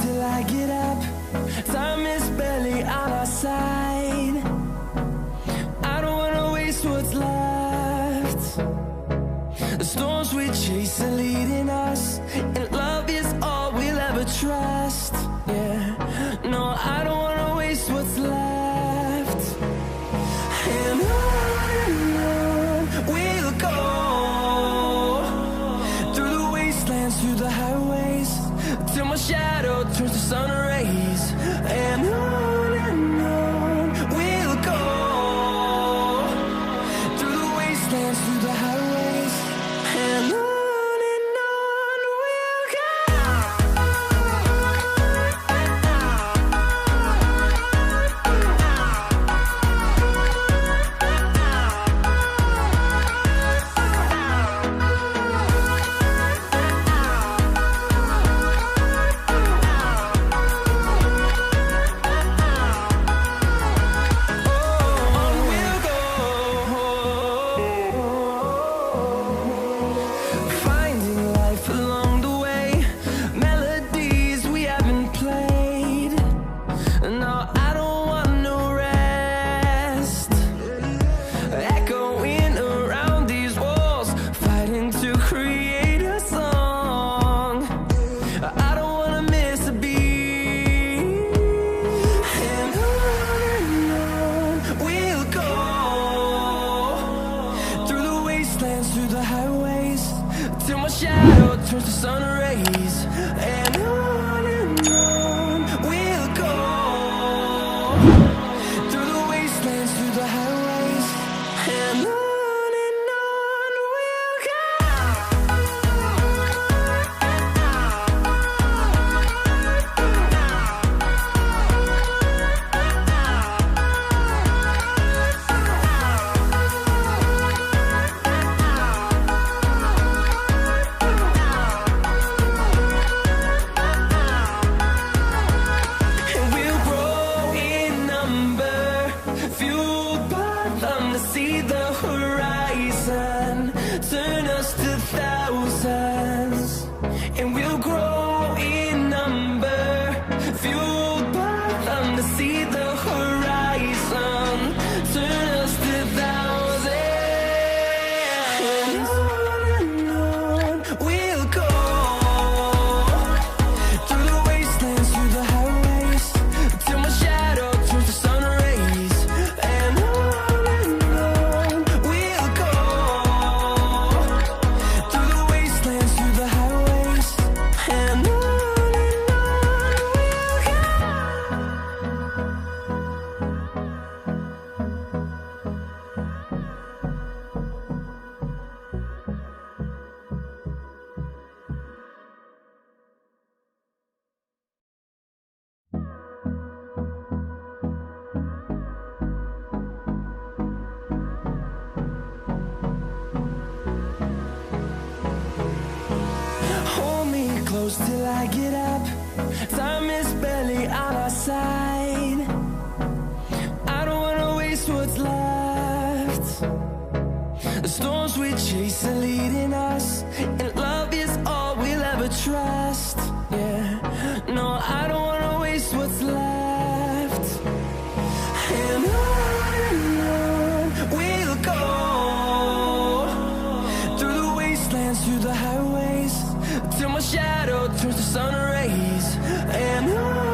till I get up. Time is barely on our side. I don't wanna waste what's left. The storms we chase are leading us, and love is all we'll ever trust. Yeah, no, I don't wanna waste what's left. And on we'll go, through the wastelands, through the highways, till my shadow turns to sun rays. And on we'll go, through the wastelands, through the highways, and on we'll go. Through the highways, till my shadow turns to sun rays. And on we'll go, through the wastelands, through the highways, and on we'll go. See the horizon, turn us to thousands, and we'll grow in number, fueled by them. To see the horizon, turn us to thousands, and on we'll go, through the wastelands, through the highways, till my shadow turns to sun rays. And close till I get up. Time is barely on our side. I don't wanna waste what's left. The storms we chase are leading us, and love is all we'll ever trust. Yeah, no, I don't wanna waste what's left. And on we'll go, through the wastelands, through the highways, till my shadow turns to sun rays. And on